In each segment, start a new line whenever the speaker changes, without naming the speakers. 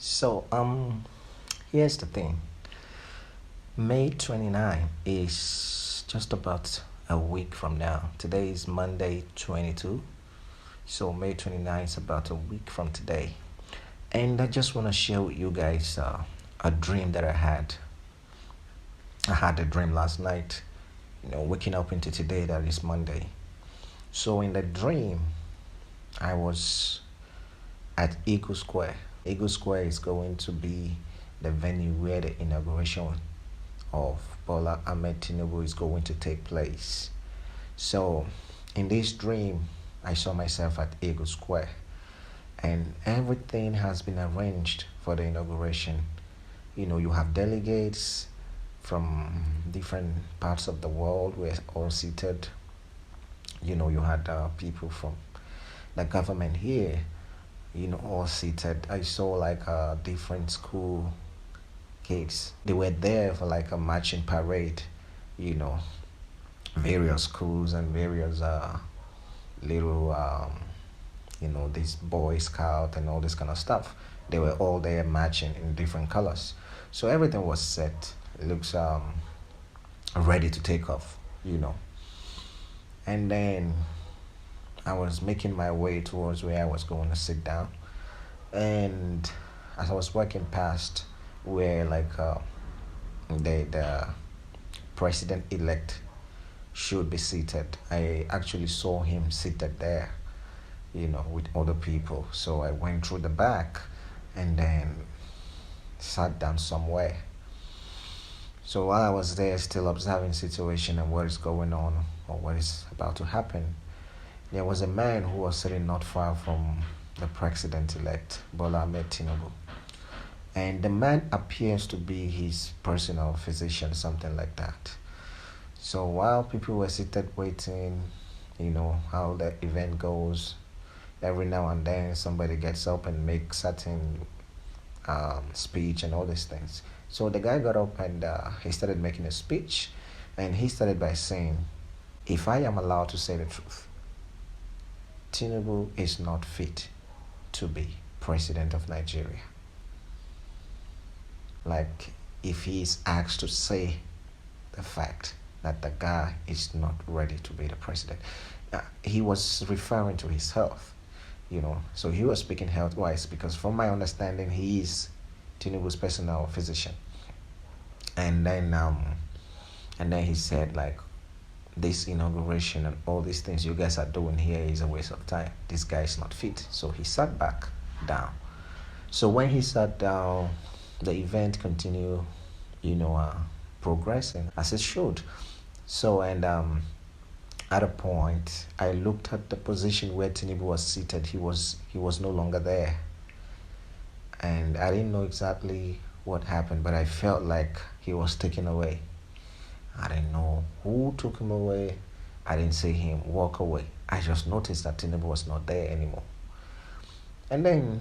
So, here's the thing. May 29 is just about a week from now. Today is Monday 22. So, May 29 is about a week from today. And I just want to share with you guys a dream that I had. I had a dream last night, waking up into today, that is Monday. So, in the dream, I was at Eagle Square. Eagle Square is going to be the venue where the inauguration of Bola Ahmed Tinubu is going to take place. So, in this dream, I saw myself at Eagle Square, and everything has been arranged for the inauguration. You have delegates from different parts of the world were all seated. You had people from the government here, all seated. I saw like different school kids. They were there for like a marching parade, you know, various schools and various little, these Boy Scout and all this kind of stuff. They were all there marching in different colors. So everything was set. It looks ready to take off, you know. And then I was making my way towards where I was going to sit down. And as I was walking past where like the president elect should be seated, I actually saw him seated there, with other people. So I went through the back and then sat down somewhere. So while I was there, still observing situation and what is going on or what is about to happen, there was a man who was sitting not far from the president-elect, Bola Ahmed Tinubu. And the man appears to be his personal physician, something like that. So while people were seated waiting, how the event goes, every now and then somebody gets up and makes certain speech and all these things. So the guy got up and he started making a speech, and he started by saying, if I am allowed to say the truth, Tinubu is not fit to be president of Nigeria. Like, if he is asked to say the fact that the guy is not ready to be the president, he was referring to his health, So he was speaking health-wise because, from my understanding, he is Tinubu's personal physician. And then he said, like, this inauguration and all these things you guys are doing here is a waste of time. This guy is not fit. So he sat back down. So when he sat down, the event continued, progressing as it should. So, and at a point, I looked at the position where Tinubu was seated. He was no longer there. And I didn't know exactly what happened, but I felt like he was taken away. I didn't know who took him away. I didn't see him walk away. I just noticed that Tinubu was not there anymore. And then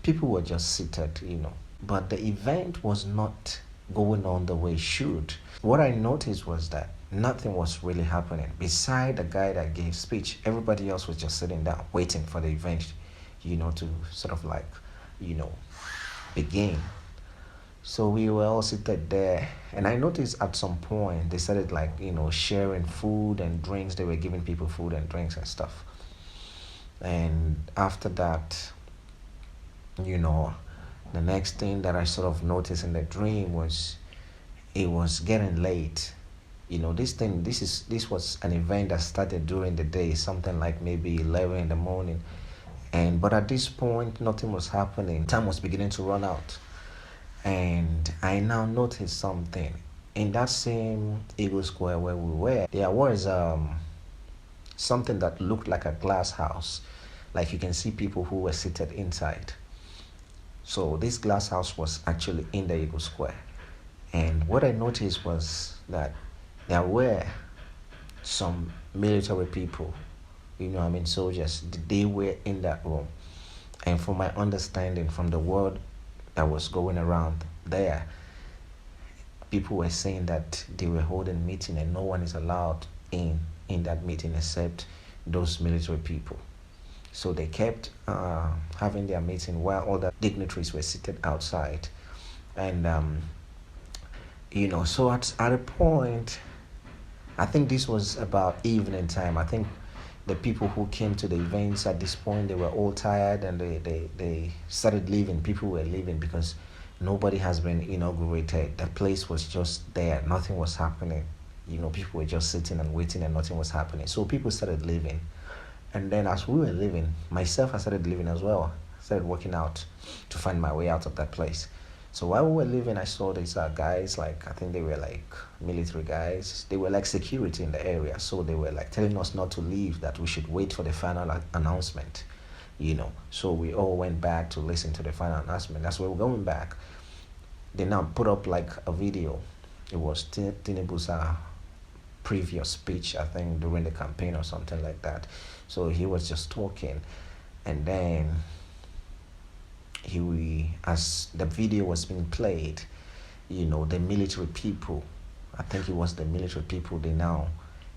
people were just seated, But the event was not going on the way it should. What I noticed was that nothing was really happening. Beside the guy that gave speech, everybody else was just sitting down, waiting for the event, to sort of like, begin. So we were all seated there, and I noticed at some point they started like, sharing food and drinks. They were giving people food and drinks and stuff. And after that, the next thing that I sort of noticed in the dream was it was getting late. This was an event that started during the day, something like maybe 11 in the morning. But at this point, nothing was happening. Time was beginning to run out. And I now noticed something. In that same Eagle Square where we were, there was something that looked like a glass house. Like, you can see people who were seated inside. So this glass house was actually in the Eagle Square. And what I noticed was that there were some military people, soldiers. They were in that room. And from my understanding, from the word that was going around there, people were saying that they were holding a meeting and no one is allowed in that meeting except those military people. So they kept having their meeting while other dignitaries were seated outside. And, so at a point, I think this was about evening time. I think the people who came to the events at this point, they were all tired and they started leaving. People were leaving because nobody has been inaugurated. The place was just there. Nothing was happening. People were just sitting and waiting and nothing was happening. So people started leaving. And then as we were leaving, myself, I started leaving as well. I started working out to find my way out of that place. So while we were leaving, I saw these guys, like, I think they were like military guys. They were like security in the area. So they were like telling us not to leave, that we should wait for the final announcement, So we all went back to listen to the final announcement. As we were going back, they now put up like a video. It was Tinubu's previous speech, I think, during the campaign or something like that. So he was just talking, and then as the video was being played, the military people, I think it was the military people, they now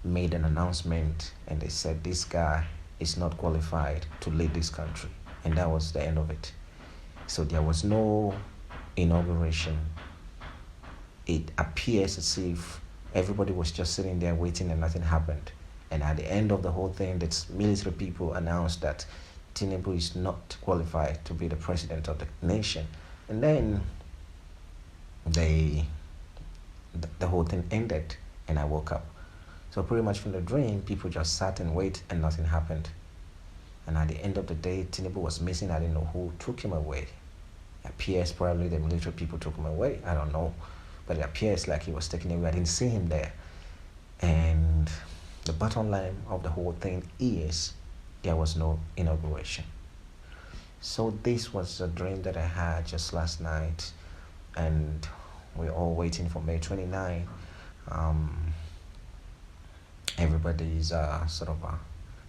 made an announcement and they said this guy is not qualified to lead this country, and that was the end of it. So there was no inauguration. It appears as if everybody was just sitting there waiting and nothing happened. And at the end of the whole thing, the military people announced that Tinubu is not qualified to be the president of the nation. And then the whole thing ended and I woke up. So pretty much from the dream, people just sat and waited and nothing happened. And at the end of the day, Tinubu was missing. I didn't know who took him away. It appears probably the military people took him away. I don't know. But it appears like he was taken away. I didn't see him there. And the bottom line of the whole thing is there was no inauguration. So this was a dream that I had just last night, and we're all waiting for May 29. Everybody's sort of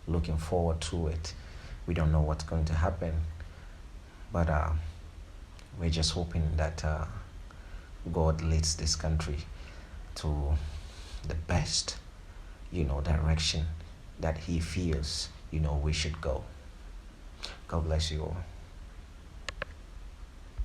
looking forward to it. We don't know what's going to happen, but we're just hoping that God leads this country to the best, direction that He feels, we should go. God bless you all.